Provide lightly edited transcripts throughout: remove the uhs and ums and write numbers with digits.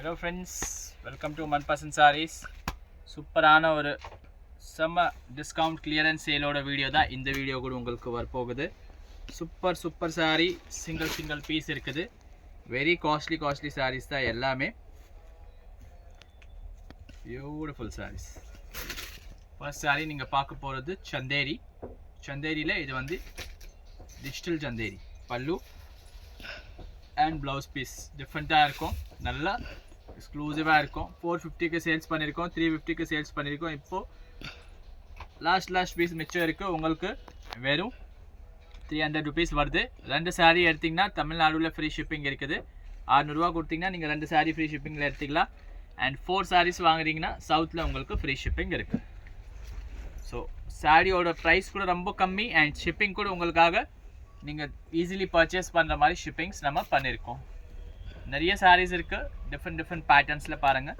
Hello friends, welcome to Manpasan Sarees. சூப்பரான ஒரு செம்ம டிஸ்கவுண்ட் கிளியரன்ஸ் சேலோட வீடியோ தான் இந்த வீடியோ கூட உங்களுக்கு வரப்போகுது. சூப்பர் சாரி சிங்கிள் பீஸ் இருக்குது. வெரி காஸ்ட்லி சாரீஸ் தான் எல்லாமே. பியூட்டிஃபுல் சாரீஸ். ஃபர்ஸ்ட் சாரி நீங்கள் பார்க்க போகிறது சந்தேரியில் இது வந்து டிஜிட்டல் சந்தேரி. பல்லு அண்ட் ப்ளவுஸ் பீஸ் டிஃப்ரெண்ட்டாக இருக்கும். நல்லா எக்ஸ்க்ளூசிவாக இருக்கும். 450க்கு சேல்ஸ் பண்ணியிருக்கோம், 350க்கு சேல்ஸ் பண்ணியிருக்கோம். இப்போது லாஸ்ட் பீஸ் மிச்சம் இருக்குது. உங்களுக்கு வெறும் 300 rupees வருது. 2 சாரீ எடுத்திங்கன்னா தமிழ்நாடுவில் ஃப்ரீ ஷிப்பிங் இருக்குது. 600 ரூபா கொடுத்தீங்கன்னா நீங்கள் 2 சாரீ ஃப்ரீ ஷிப்பிங்கில் எடுத்துக்கலாம். அண்ட் 4 சாரீஸ் வாங்குறீங்கன்னா சவுத்தில் உங்களுக்கு ஃப்ரீ ஷிப்பிங் இருக்குது. ஸோ சாரியோட ப்ரைஸ் கூட ரொம்ப கம்மி அண்ட் ஷிப்பிங் கூட உங்களுக்காக நீங்கள் ஈஸிலி பர்ச்சேஸ் பண்ணுற மாதிரி ஷிப்பிங்ஸ் நம்ம பண்ணியிருக்கோம். நிறைய சாரீஸ் இருக்குது, டிஃப்ரெண்ட் பேட்டர்ன்ஸில் பாருங்கள்.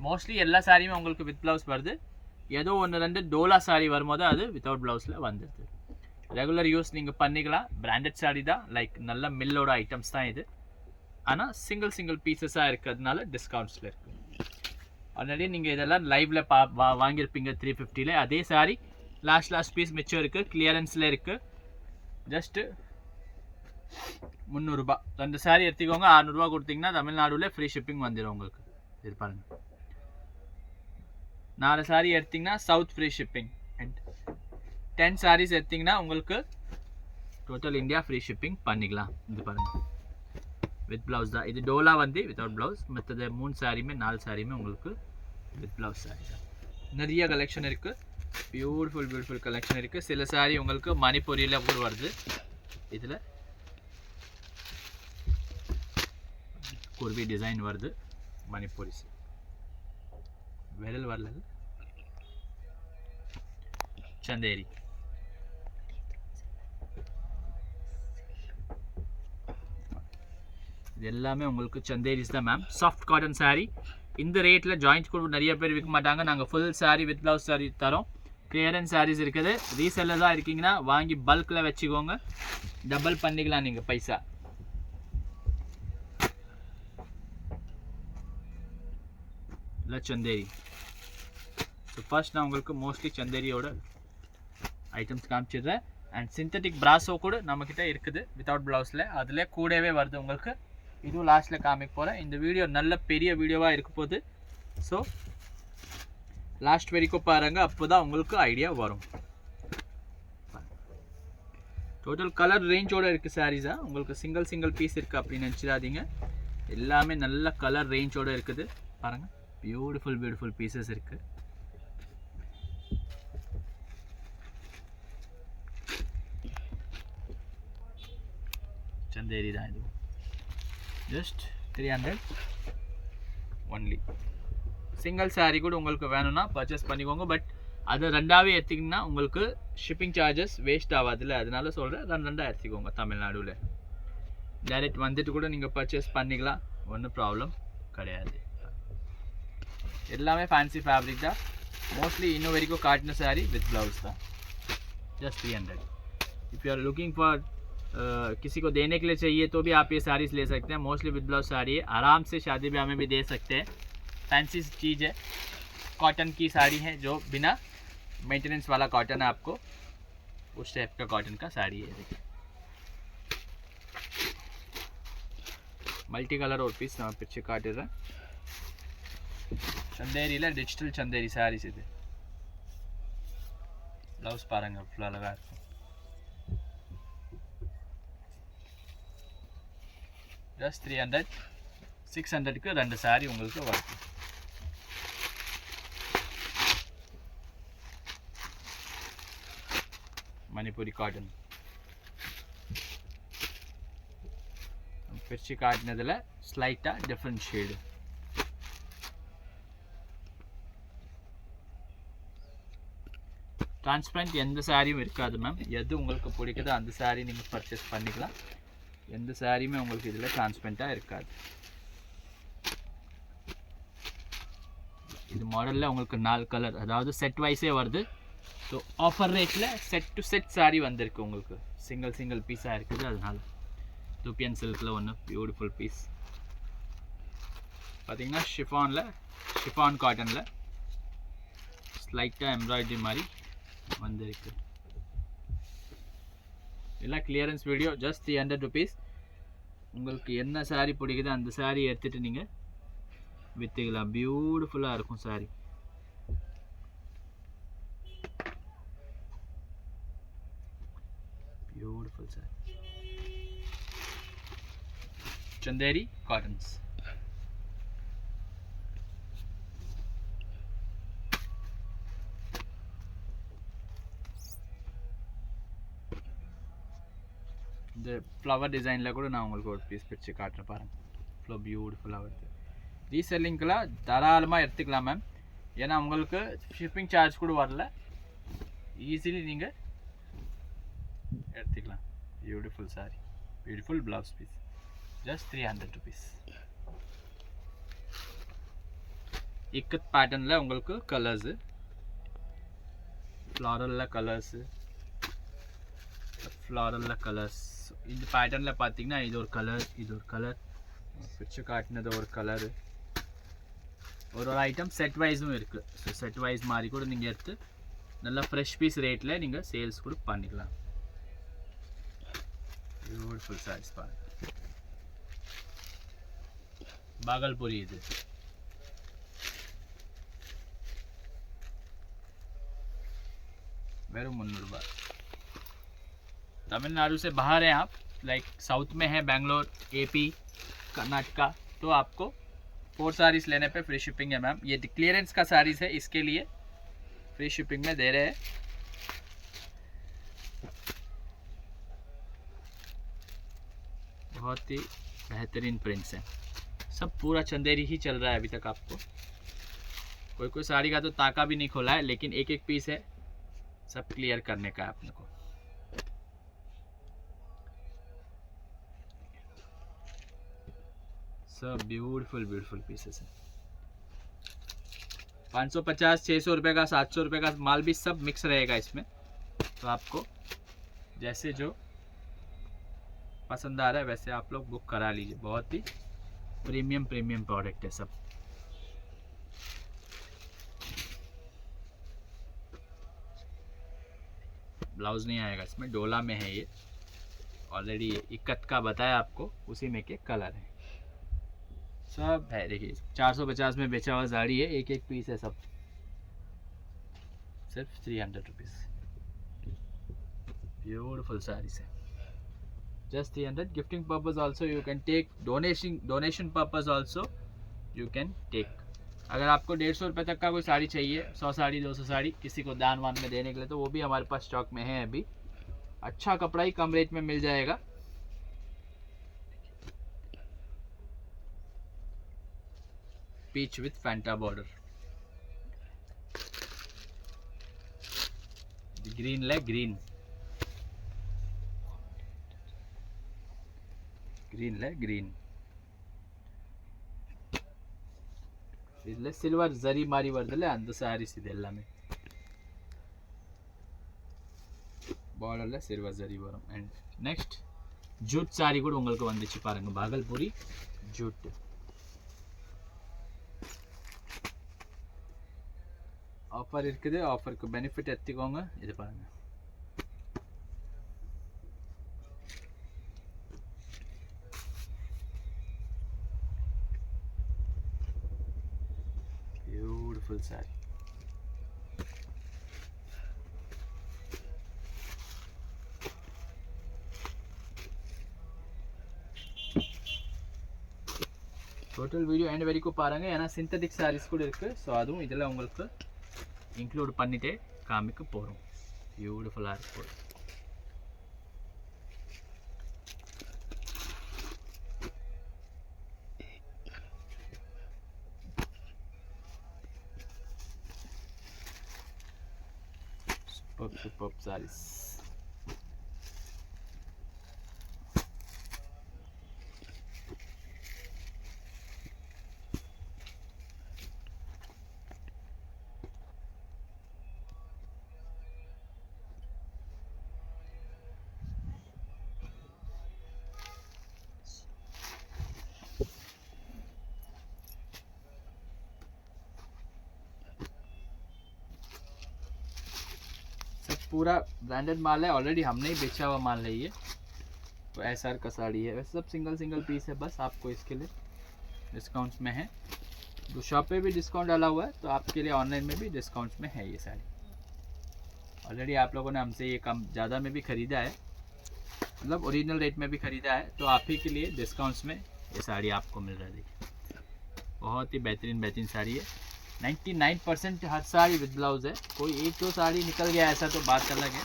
மோஸ்ட்லி எல்லா சாரியுமே உங்களுக்கு வித் ப்ளவுஸ் வருது. ஏதோ 1-2 டோலா சாரீ வரும்போது அது வித்தவுட் ப்ளவுஸில் வந்துடுது. ரெகுலர் யூஸ் நீங்கள் பண்ணிக்கலாம். பிராண்டட் சாரீ தான், லைக் நல்ல மில்லோட ஐட்டம்ஸ் தான் இது. ஆனால் சிங்கிள் பீசஸாக இருக்கிறதுனால டிஸ்கவுண்ட்ஸில் இருக்குது. ஆல்ரெடி நீங்கள் இதெல்லாம் லைவில் வாங்கியிருப்பீங்க 350ல். அதே சாரீ லாஸ்ட் பீஸ் மிச்சம் இருக்குது, கிளியரன்ஸில் இருக்குது. ஜஸ்ட்டு 300 ரூபா. 2 சாரீ எடுத்துக்கோங்க. 600 ரூபா கொடுத்தீங்கன்னா தமிழ்நாடுவில் ஃப்ரீ ஷிப்பிங் வந்துடும் உங்களுக்கு. இது பாருங்கள். 4 சாரீ எடுத்திங்கன்னா south free shipping. And 10 saris எடுத்திங்கன்னா உங்களுக்கு டோட்டல் இந்தியா ஃப்ரீ ஷிப்பிங் பண்ணிக்கலாம். இது பாருங்கள், வித் ப்ளவுஸ் தான். இது டோலா வந்து வித்தவுட் ப்ளவுஸ். மற்றது 3 சாரியுமே 4 சாரியுமே உங்களுக்கு வித் ப்ளவுஸ் சாரீ தான். நிறைய கலெக்ஷன் இருக்குது. பியூட்டிஃபுல் கலெக்ஷன் இருக்குது. சில சாரீ உங்களுக்கு மணிப்பூரியில் கூட வருது. இதில் குர்வி டிசைன் வருது. மணிப்பூரி விரல் வரல. சந்தேரி இது எல்லாமே உங்களுக்கு சந்தேரிஸ் தான் மேம். Soft cotton sari. இந்த ரேட்டில் ஜாயிண்ட் கூட நிறைய பேர் விற்க மாட்டாங்க. நாங்கள் full sari with blouse sari தரோம். கிளியரன்ஸ் சாரீஸ் இருக்குது. ரீசெல்லர் தான் இருக்கீங்கன்னா வாங்கி பல்கில் வச்சுக்கோங்க. டபுள் பண்ணிக்கலாம் நீங்கள் பைசா. இல்லை சந்தேரி. ஸோ ஃபர்ஸ்ட் நான் உங்களுக்கு மோஸ்ட்லி சந்தேரியோட ஐட்டம்ஸ் காமிச்சிடுறேன். அண்ட் சிந்தட்டிக் பிராஸோ கூட நம்மக்கிட்ட இருக்குது வித்தவுட் ப்ளவுஸில். அதில் கூடவே வருது உங்களுக்கு. இதுவும் லாஸ்ட்டில் காமிக்க போகிறேன். இந்த வீடியோ நல்ல பெரிய வீடியோவாக இருக்க போகுது. ஸோ லாஸ்ட் வரைக்கும் பாருங்கள், அப்போ தான் உங்களுக்கு ஐடியா வரும். டோட்டல் கலர் ரேஞ்சோடு இருக்குது சாரீஸாக. உங்களுக்கு சிங்கிள் பீஸ் இருக்குது அப்படின்னு நினச்சிடாதீங்க. எல்லாமே நல்ல கலர் ரேஞ்சோடு இருக்குது. பாருங்கள், பியூட்டிஃபுல் பீசஸ் இருக்குது. சந்தேரி தான் இது. Just 300 only. சிங்கிள் சாரீ கூட உங்களுக்கு வேணும்னா பர்ச்சேஸ் பண்ணிக்கோங்க. பட் அது ரெண்டாவே எடுத்திங்கன்னா உங்களுக்கு ஷிப்பிங் சார்ஜஸ் வேஸ்ட் ஆகாதுல்ல, அதனால சொல்கிறேன். 2 எடுத்துக்கோங்க. தமிழ்நாடுவில் டைரெக்ட் வந்துட்டு கூட நீங்கள் பர்ச்சேஸ் பண்ணிக்கலாம், ஒன்றும் ப்ராப்ளம் கிடையாது. எல்லாமே ஃபேன்சி ஃபேப்ரிக் தான். மோஸ்ட்லி இன்னும் வரைக்கும் காட்டின சாரீ வித் ப்ளவுஸ் தான். Just 300. If you are looking for किसी को देने के लिए चाहिए तो भी आप ये साड़ीज़ ले सकते हैं. मोस्टली विद ब्लाउज साड़ी है. आराम से शादी ब्याह में भी दे सकते हैं. फैंसी चीज़ है. कॉटन की साड़ी है जो बिना मेंटेनेंस वाला कॉटन है. आपको उस टाइप का कॉटन का साड़ी है. देखिए मल्टी कलर और पीस நம்ம பிச்சு காட்டுறேன். சந்தேரியில் டிஜிட்டல் சந்தேரி சாரீஸ் இது. ப்ளவுஸ் பாருங்கள், ஃபுல் அழகாக இருக்கும். ஜஸ்ட் 300. 600க்கு 2 சாரீ உங்களுக்கு வருது. மணிப்பூரி காட்டன் பிரிச்சு காட்டினதில் ஸ்லைட்டாக டிஃப்ரெண்ட் ஷேடு. டிரான்ஸ்பரண்ட் எந்த சாரியும் இருக்காது மேம். எது உங்களுக்கு பிடிக்குதோ அந்த சாரீ நீங்கள் பர்ச்சேஸ் பண்ணிக்கலாம். எந்த சாரியுமே உங்களுக்கு இதில் டிரான்ஸ்பரண்ட்டாக இருக்காது. இது மாடலில் உங்களுக்கு 4 கலர், அதாவது செட் வைஸே வருது. ஸோ ஆஃபர் ரேட்டில் செட் டு செட் சாரீ வந்திருக்கு உங்களுக்கு. சிங்கிள் பீஸாக இருக்குது. அதனால துப்பியன் சில்கில் ஒன்று பியூட்டிஃபுல் பீஸ். பார்த்தீங்கன்னா ஷிஃபான் காட்டனில் ஸ்லைட்டாக எம்ப்ராய்டரி மாதிரி வந்திருக்கு. எல்லாம் கிளியரன்ஸ் வீடியோ. Just 300 rupees. உங்களுக்கு என்ன சாரீ பிடிக்குதோ அந்த சாரீ எடுத்துகிட்டு நீங்கள் விற்றுக்கலாம். பியூட்டிஃபுல்லாக இருக்கும் சாரீ. பியூட்டிஃபுல் சாரீ. चंदेरी कॉटन्स. இந்த ஃப்ளவர் டிசைனில் கூட நான் உங்களுக்கு ஒரு பீஸ் பிரித்து காட்டுறேன் பாருங்கள். இவ்வளோ பியூட்டிஃபுல்லாக வருது. ரீசெல்லிங்கெலாம் தாராளமாக எடுத்துக்கலாம் மேம். ஏன்னா உங்களுக்கு ஷிப்பிங் சார்ஜ் கூட வரல. ஈஸிலி நீங்கள் எடுத்துக்கலாம். Beautiful sari, beautiful blouse piece. Just 300 rupees. Ikat pattern ला उंगलुक्कु कलर्स फ्लोरल ला कलर्स இந்த பேட்டர்ன்ல பாத்தீங்கன்னா இது ஒரு கலர் பிக்சர் காட்டினது ஒரு கலர். ஒரு ஐட்டம் செட் வைஸும் இருக்கு. ஸோ செட் வைஸ் மாதிரி கூட நீங்க எடுத்து நல்லா ஃப்ரெஷ் பீஸ் ரேட்ல நீங்க சேல்ஸ் கூட பண்ணிக்கலாம். பியூட்டிஃபுல் சாரீஸ் பாருங்க. भागलपुरी இது वेरू 300 रुपये. तमिलनाडु से बाहर हैं आप, लाइक साउथ में है बेंगलोर, एपी, कर्नाटका, तो आपको 4 साड़ीज लेने पे फ्री शिपिंग है मैम. ये क्लियरेंस का साड़ीज है, इसके लिए फ्री शिपिंग में दे रहे हैं. बहुत ही बेहतरीन प्रिंट्स हैं. सब पूरा चंदेरी ही चल रहा है अभी तक. आपको कोई साड़ी का तो ताका भी नहीं खोला है, लेकिन एक एक पीस है, सब क्लियर करने का है अपने को. सब ब्यूटीफुल पीसेस है. 550 600 रुपये का 700 रुपये का माल भी सब मिक्स रहेगा इसमें. तो आपको जैसे जो पसंद आ रहा है वैसे आप लोग बुक करा लीजिए. बहुत ही प्रीमियम प्रोडक्ट है सब. ब्लाउज नहीं आएगा इसमें, डोला में है ये. ऑलरेडी इक्कत का बताया आपको, उसी में के कलर है. सब है. देखिए 450 में बेचा हुआ साड़ी है, एक एक पीस है सब. सिर्फ 300 रुपीज़. ब्यूटीफुल साड़ीज है. Just 300. Gifting purpose also you can take. Donation purpose also you can take. अगर आपको 150 रुपये तक का कोई साड़ी चाहिए, 100 साड़ी 200 साड़ी किसी को दान वान में देने के लिए, तो वो भी हमारे पास स्टॉक में है अभी. अच्छा कपड़ा ही कम रेट में मिल जाएगा. Peach with Fanta border. Green ले ग्रीन ग्रीन इदले सिल्वर जरी मारी वर्दले अंद सारीस इदेल्लामे बॉर्डरல सिल्वर जरी वரும். and next ஜூட் சாரி கூட உங்களுக்கு வந்துச்சு பாருங்க. பாகல்பூரி ஜூட். ஆஃபர் இருக்குது. ஆஃபருக்கு பெனிஃபிட் எடுத்துக்கோங்க. இது பாருங்க. Beautiful saree. Total video end வரைக்கும் பாருங்க. ஏன்னா சிந்தட்டிக் சாரீஸ் கூட இருக்கு. ஸோ அதுவும் இதில் உங்களுக்கு இன்க்ளூட் பண்ணிட்டே காமிக்க போகிறோம். பியூட்டிஃபுல்லாக இருக்கும். superb sarees. पूरा ब्रांडेड माल है, ऑलरेडी हमने ही बेचा हुआ माल है ये। तो SR का साड़ी है, वैसे सब सिंगल पीस है, बस आपको इसके लिए डिस्काउंट्स में है। तो शॉप पे भी डिस्काउंट डाला हुआ है, तो आपके लिए ऑनलाइन में भी डिस्काउंट्स में है ये साड़ी। ऑलरेडी आप लोगों ने हमसे ये कम ज़्यादा में भी ख़रीदा है, मतलब ओरिजिनल रेट में भी ख़रीदा है, तो आप ही के लिए डिस्काउंट्स में ये साड़ी आपको मिल रहा है। देखिए बहुत ही बेहतरीन साड़ी है। 99% हर साड़ी विद ब्लाउज है, कोई एक दो साड़ी निकल गया ऐसा तो बात अलग है।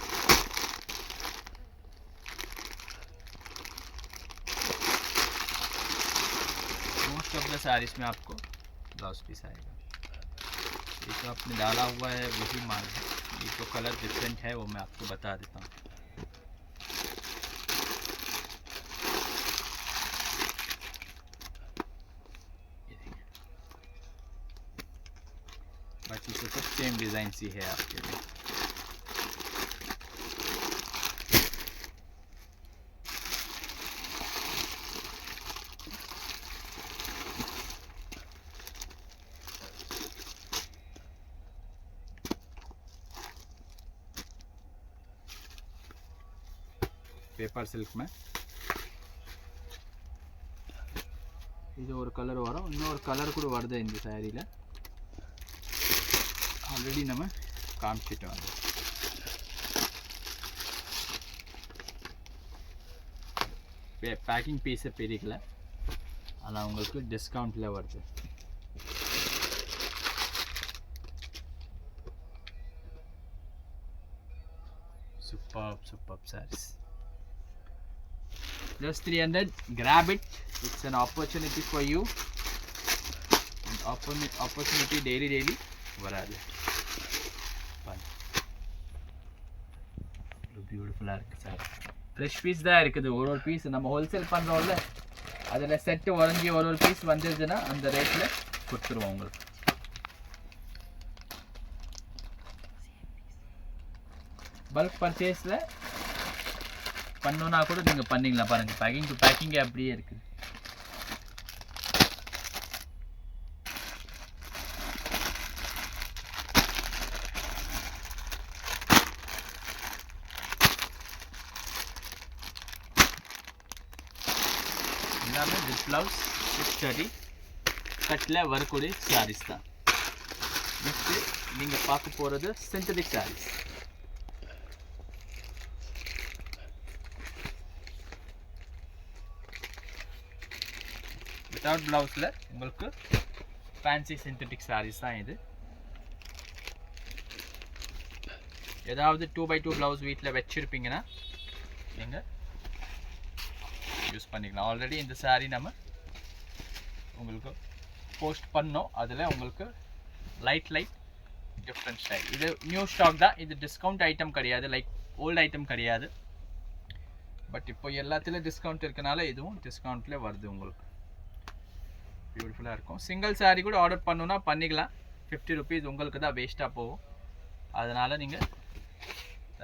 मोस्ट ऑफ द साड़ीज में आपको ब्लाउज पीस आएगा। ये तो आपने डाला हुआ है वही माल है, ये तो कलर डिफरेंट है वो मैं आपको बता देता हूँ। बाकी तो सब सेम डिज़ाइन सी है आपके लिए। पेपर सिल्क में இது ஒரு கலர் வரும், இன்னொரு கலர் கூட வருது இந்த சாரியில், ஆல்ரெடி நம்ம காமிச்சிட்டோம் அது. பேக்கிங் பீஸை பிரிக்கல, ஆனால் உங்களுக்கு டிஸ்கவுண்ட்டில் வருது. Superb sarees. Just 300. Grab it. It's an opportunity for you. Opportunity daily வராது. பியூட்டிஃபுல்லாக இருக்குது சார். ஃப்ரெஷ் பீஸ் தான் இருக்குது. ஒரு பீஸ் நம்ம ஹோல்சேல் பண்ணுறோம்ல, அதில் செட்டு உடஞ்சி ஒரு பீஸ் வந்துடுதுன்னா அந்த ரேட்டில் கொடுத்துருவோம் உங்களுக்கு. பல்க் பர்ச்சேஸில் பண்ணோன்னா கூட நீங்கள் பண்ணிக்கலாம். பாருங்கள், பேக்கிங் டு பேக்கிங்கே அப்படியே இருக்குது. எல்லாமே வித் ப்ளவுஸ் வித் ஸ்டடி கட்டில் வரக்கூடிய சாரீஸ் தான். நெக்ஸ்ட்டு நீங்கள் பார்க்க போகிறது சிந்தட்டிக் சாரீஸ். வித்தவுட் ப்ளவுஸில் உங்களுக்கு ஃபேன்சி சிந்தட்டிக் சாரீஸ் தான் இது. ஏதாவது 2x2 ப்ளவுஸ் வீட்டில் வச்சுருப்பீங்கன்னா நீங்கள் யூஸ் பண்ணிக்கலாம். ஆல்ரெடி இந்த சாரீ நம்ம உங்களுக்கு போஸ்ட் பண்ணோம், அதில் உங்களுக்கு லைட் டிஃப்ரெண்ட் ஸ்டைல். இது நியூ ஸ்டாக் தான், இது டிஸ்கவுண்ட் ஐட்டம் கிடையாது, லைக் ஓல்டு ஐட்டம் கிடையாது. பட் இப்போ எல்லாத்துலேயும் டிஸ்கவுண்ட் இருக்கனால இதுவும் டிஸ்கவுண்ட்டில் வருது உங்களுக்கு. பியூட்டிஃபுல்லாக இருக்கும். சிங்கிள் சாரீ கூட ஆர்டர் பண்ணணுன்னா பண்ணிக்கலாம். 50 ருபீஸ் உங்களுக்கு தான் வேஸ்ட்டாக போகும். அதனால் நீங்கள்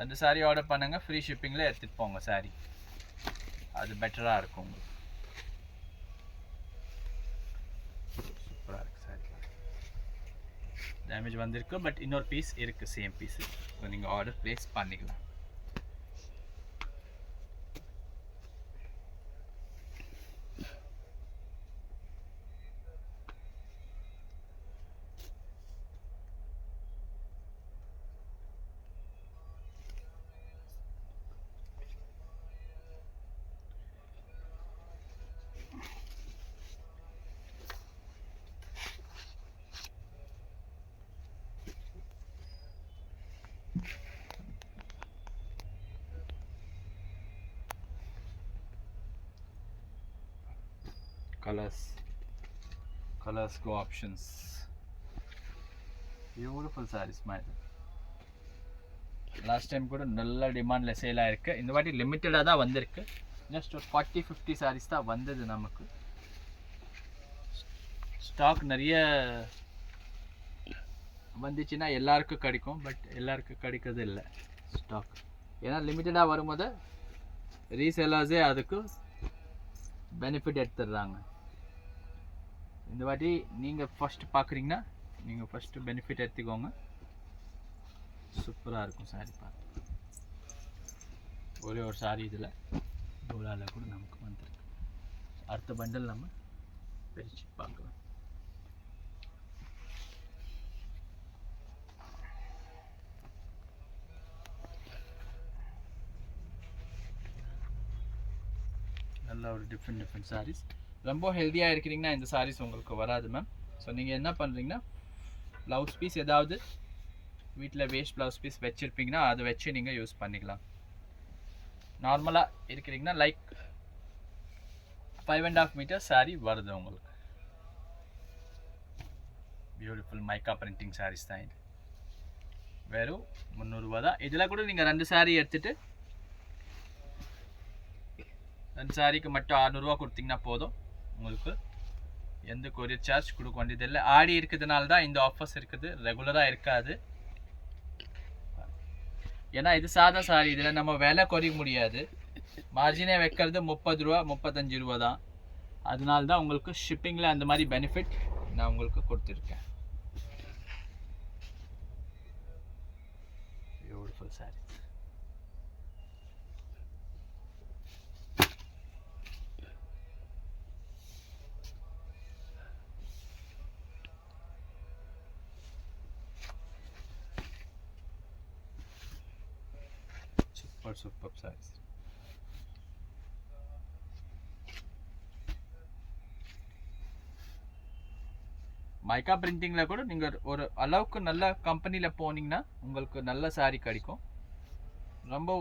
2 சாரீ ஆர்டர் பண்ணுங்கள், ஃப்ரீ ஷிப்பிங்கில் எடுத்துகிட்டு போங்க சாரீ. அது பெட்டராக இருக்கும் உங்களுக்கு. சூப்பராக இருக்குது சாரி. டேமேஜ் வந்திருக்கு, பட் இன்னொரு பீஸ் இருக்குது சேம் பீஸு. ஸோ நீங்கள் ஆர்டர் ப்ளேஸ் பண்ணிக்கலாம். colors go options. Beautiful sarees மாதிரி. லாஸ்ட் டைம் கூட நல்ல டிமாண்டில் சேல் ஆகிருக்கு. இந்த வாட்டி லிமிட்டடாக தான் வந்திருக்கு. ஜஸ்ட் ஒரு 40-50 sarees தான் வந்தது நமக்கு. ஸ்டாக் நிறைய வந்துச்சுன்னா எல்லாருக்கும் கிடைக்கும், பட் எல்லாருக்கும் கிடைக்கிறது இல்லை ஸ்டாக். ஏன்னா லிமிட்டடாக வரும்போது ரீசேலர்ஸே அதுக்கு பெனிஃபிட் எடுத்துடுறாங்க. இந்த வாட்டி நீங்கள் ஃபஸ்ட்டு பார்க்குறீங்கன்னா நீங்கள் ஃபஸ்ட்டு பெனிஃபிட் எடுத்துக்கோங்க. சூப்பராக இருக்கும் சாரி பார்த்து. ஒரே ஒரு சாரி இதில் டோலாவில் கூட நமக்கு வந்துருக்கு. அடுத்த பண்டல் நம்ம பிரித்து பார்க்கலாம். நல்ல ஒரு டிஃப்ரெண்ட் சாரீஸ். ரொம்ப ஹெல்த்தியாக இருக்கிறீங்கன்னா இந்த சாரீஸ் உங்களுக்கு வராது மேம். ஸோ நீங்கள் என்ன பண்ணுறீங்கன்னா ப்ளவுஸ் பீஸ் ஏதாவது வீட்டில் வேஸ்ட் ப்ளவுஸ் பீஸ் வச்சுருப்பீங்கன்னா அதை வச்சு நீங்கள் யூஸ் பண்ணிக்கலாம். நார்மலாக இருக்கிறீங்கன்னா லைக் 5.5 மீட்டர் சாரீ வருது உங்களுக்கு. பியூட்டிஃபுல் மைக்கா பிரிண்டிங் சாரீஸ் தான் இது. வெறும் 300 ரூபா தான். இதில் கூட நீங்கள் 2 சாரீ எடுத்துகிட்டு 2 சாரீக்கு மட்டும் 600 ரூபா கொடுத்தீங்கன்னா போதும். உங்களுக்கு எந்த கொரியர் சார்ஜ் கொடுக்க வேண்டியதில்லை. ஆடி இருக்கிறதுனால தான் இந்த ஆஃபர்ஸ் இருக்குது, ரெகுலராக இருக்காது. ஏன்னா இது சாதா சாரி, இதில் நம்ம விலை குறைய முடியாது. மார்ஜினே வைக்கிறது 30 ரூபா 35 ரூபா தான். அதனால தான் உங்களுக்கு ஷிப்பிங்கில் அந்த மாதிரி பெனிஃபிட் நான் உங்களுக்கு கொடுத்துருக்கேன். Beautiful sorry. Super size. மைக்கா பிரிண்டிங்கில் கூட நீங்கள் ஒரு அளவுக்கு நல்ல கம்பெனியில் போனீங்கன்னா உங்களுக்கு நல்ல சாரீ கிடைக்கும். ரொம்ப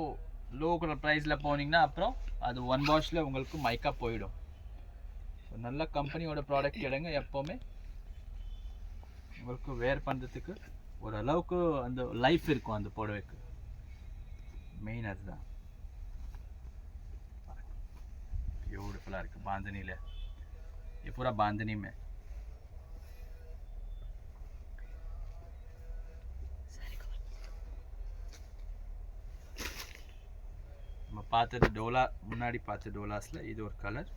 லோ ப்ரைஸில் போனீங்கன்னா அப்புறம் அது 1 வாஷில் உங்களுக்கு மைக்கா போயிடும். நல்ல கம்பெனியோட ப்ராடக்ட் எடுங்க. எப்போவுமே உங்களுக்கு வேர் பண்ணுறதுக்கு ஒரு அளவுக்கு அந்த லைஃப் இருக்கும் அந்த புடவைக்கு. மெயின் அதுதான். ब्यूटीफुल है बांधनी ले, ये पूरा बांधनी में நம்ம பார்த்தது டோலா, முன்னாடி பார்த்த டோலாஸில் இது ஒரு கலர்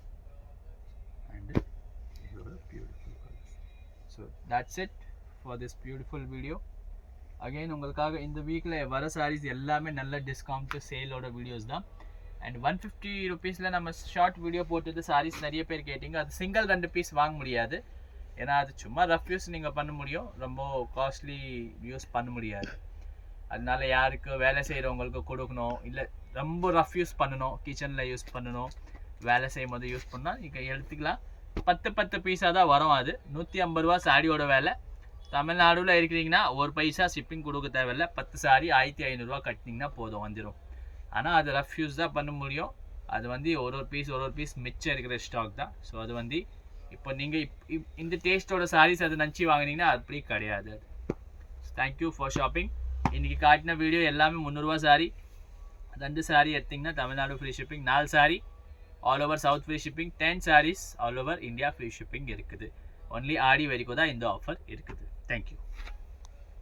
அண்டு இது ஒரு beautiful colour. So that's it for this beautiful video. Again உங்களுக்காக இந்த வீக்கில் வர சாரீஸ் எல்லாமே நல்ல டிஸ்கவுண்ட்டு சேலோட வீடியோஸ் தான். அண்ட் 150 ருபீஸில் நம்ம ஷார்ட் வீடியோ போட்டது சாரீஸ் நிறைய பேர் கேட்டிங்க. அது சிங்கிள் 2 பீஸ் வாங்க முடியாது, ஏன்னா அது சும்மா ரஃப் யூஸ் நீங்கள் பண்ண முடியும், ரொம்ப காஸ்ட்லி யூஸ் பண்ண முடியாது. அதனால யாருக்கு வேலை செய்கிறவங்களுக்கு கொடுக்கணும், இல்லை ரொம்ப ரஃப் யூஸ் பண்ணணும், கிச்சனில் யூஸ் பண்ணணும், வேலை செய்யும் போது யூஸ் பண்ணால் நீங்கள் எடுத்துக்கலாம். 10 பீஸாக தான் வரும். அது 150 ரூபா சாரியோட வேலை. தமிழ்நாடுல இருக்கிறீங்கன்னா 1 பைசா ஷிப்பிங் கொடுக்க தேவையில்லை. 10 சாரி 1500 ரூபா கட்டினீங்கன்னா போதும், வந்துடும். ஆனால் அது ரஃப் யூஸ் தான் பண்ண முடியும். அது வந்து ஒரு பீஸ் மிச்சம் இருக்கிற ஸ்டாக் தான். ஸோ அது வந்து இப்போ நீங்கள் இந்த டேஸ்ட்டோட சாரீஸ் அது நினச்சி வாங்கினீங்கன்னா அப்படி கிடையாது. அது தேங்க்யூ ஃபார் ஷாப்பிங். இன்றைக்கி காட்டின வீடியோ எல்லாமே 300 ரூபா சாரி. 2 சாரி எடுத்திங்கன்னா Tamil Nadu free shipping, 4 sari all over south free shipping, 10 saris all over India free shipping இருக்குது. ஒன்லி ஆடி வரைக்கும் தான் இந்த ஆஃபர் இருக்குது. தேங்க்யூ.